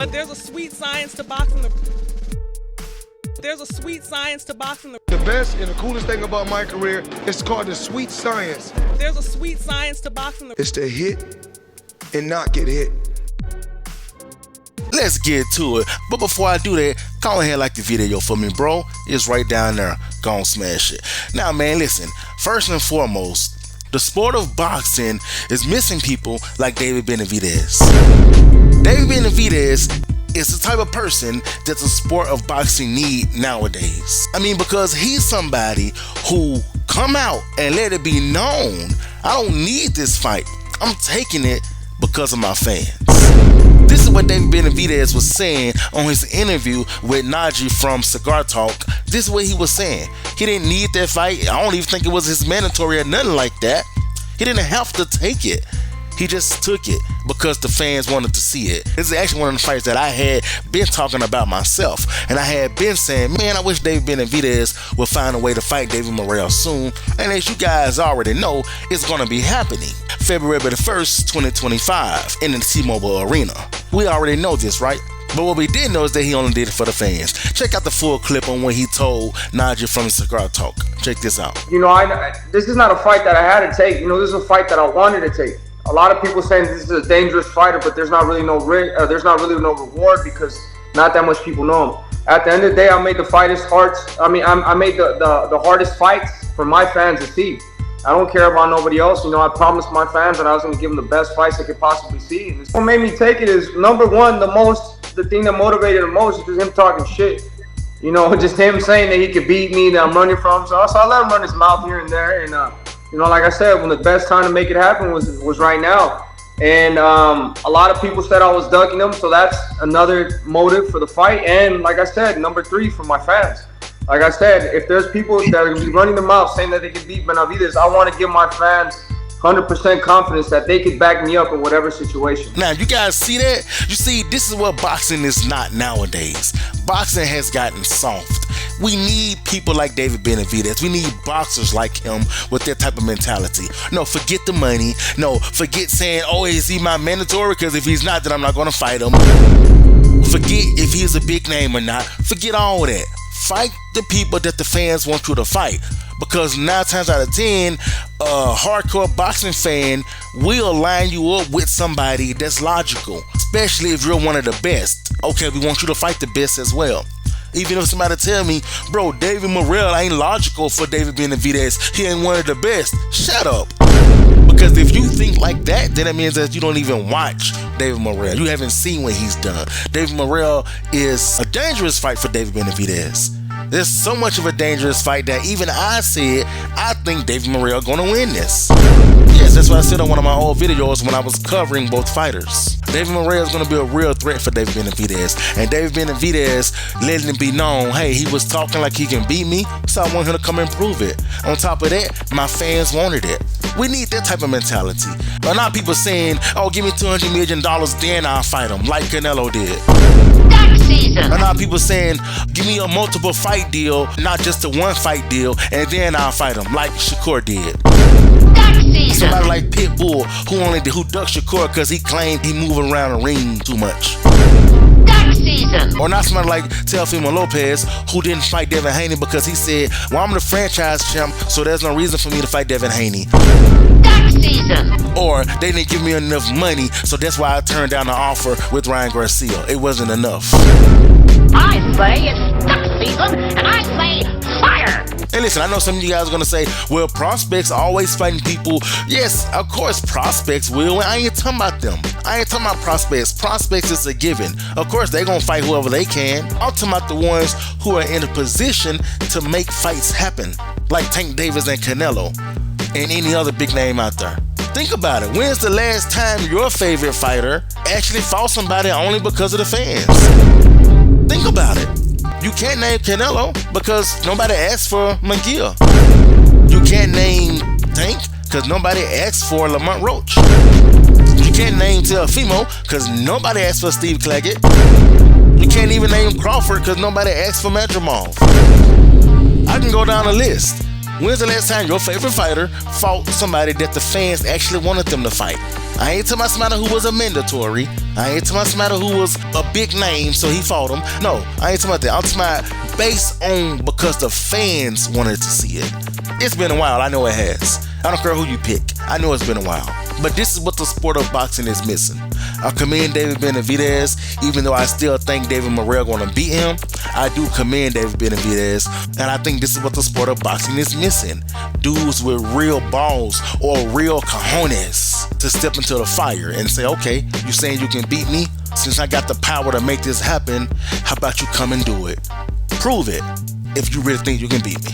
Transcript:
But there's a sweet science to boxing. There's a sweet science to boxing. The best and the coolest thing about my career is called the sweet science. There's a sweet science to boxing. It's to hit and not get hit. Let's get to it. But before I do that, go ahead and like the video for me, bro. It's right down there. Go on, smash it. Now, man, listen. First and foremost, the sport of boxing is missing people like David Benavidez. David Benavidez is the type of person that the sport of boxing need nowadays. I mean, because he's somebody who come out and let it be known, I don't need this fight. I'm taking it because of my fans. This is what David Benavidez was saying on his interview with Najee from Cigar Talk. This is what he was saying. He didn't need that fight. I don't even think it was his mandatory or nothing like that. He didn't have to take it. He just took it because the fans wanted to see it. This is actually one of the fights that I had been talking about myself. And I had been saying, man, I wish David Benavidez would find a way to fight David Morrell soon. And as you guys already know, it's going to be happening February the 1st, 2025 in the T-Mobile Arena. We already know this, right? But what we didn't know is that he only did it for the fans. Check out the full clip on what he told Najee from Cigar Talk. Check this out. This is not a fight that I had to take. This is a fight that I wanted to take. A lot of people saying this is a dangerous fighter, but there's not really no reward because not that much people know him. At the end of the day, I made the fight as hard. I made the hardest fights for my fans to see. I don't care about nobody else. I promised my fans that I was going to give them the best fights they could possibly see. And what made me take it is, number one, the thing that motivated the most is just him talking shit. Just him saying that he could beat me, that I'm running from him. So I let him run his mouth here and there. And, like I said, when the best time to make it happen was right now. And a lot of people said I was ducking him. So that's another motive for the fight. And like I said, number three, for my fans. Like I said, if there's people that are going to be running their mouth saying that they can beat Benavidez, I want to give my fans 100% confidence that they could back me up in whatever situation. Now, you guys see that? You see, this is what boxing is not nowadays. Boxing has gotten soft. We need people like David Benavidez. We need boxers like him with that type of mentality. No, forget the money. No, forget saying, oh, is he my mandatory? Because if he's not, then I'm not going to fight him. Forget if he's a big name or not. Forget all that. Fight the people that the fans want you to fight. Because 9 times out of 10, a hardcore boxing fan will line you up with somebody that's logical. Especially if you're one of the best. Okay, we want you to fight the best as well. Even if somebody tell me, bro, David Morrell ain't logical for David Benavidez, he ain't one of the best. Shut up. Because if you think like that, then it means that you don't even watch David Morrell. You haven't seen what he's done. David Morrell is a dangerous fight for David Benavidez. There's so much of a dangerous fight that even I said, I think David Morrell gonna win this. Yes, that's what I said on one of my old videos when I was covering both fighters. David Morrell is gonna be a real threat for David Benavidez. And David Benavidez letting it be known, hey, he was talking like he can beat me, so I want him to come and prove it. On top of that, my fans wanted it. We need that type of mentality. But now people saying, oh, give me $200 million, then I'll fight him, like Canelo did. And now people saying, give me a multiple fight deal, not just a one fight deal, and then I'll fight him, like Shakur did. Somebody like Pitbull, who ducked Shakur because he claimed he moving around the ring too much. Or not somebody like Teofimo Lopez, who didn't fight Devin Haney because he said, well, I'm the franchise champ, so there's no reason for me to fight Devin Haney. Or they didn't give me enough money, so that's why I turned down the offer with Ryan Garcia. It wasn't enough. I say it's duck season, and I say fire! And listen, I know some of you guys are going to say, well, prospects are always fighting people. Yes, of course prospects will, and I ain't talking about them. I ain't talking about prospects. Prospects is a given. Of course, they're going to fight whoever they can. I'm talking about the ones who are in a position to make fights happen, like Tank Davis and Canelo, and any other big name out there. Think about it. When's the last time your favorite fighter actually fought somebody only because of the fans? Think about it. You can't name Canelo because nobody asked for McGill. You can't name Tank because nobody asked for Lamont Roach. You can't name Teofimo because nobody asked for Steve Claggett. You can't even name Crawford because nobody asked for Madrimov. I can go down the list. When's the last time your favorite fighter fought somebody that the fans actually wanted them to fight? I ain't talking about somebody who was a mandatory. I ain't talking about somebody who was a big name, so he fought him. No, I ain't talking about that. I'm talking about based on because the fans wanted to see it. It's been a while. I know it has. I don't care who you pick. I know it's been a while. But this is what the sport of boxing is missing. I commend David Benavidez, even though I still think David Morrell gonna beat him. I do commend David Benavidez, and I think this is what the sport of boxing is missing. Dudes with real balls or real cojones to step into the fire and say, okay, you saying you can beat me? Since I got the power to make this happen, how about you come and do it? Prove it if you really think you can beat me.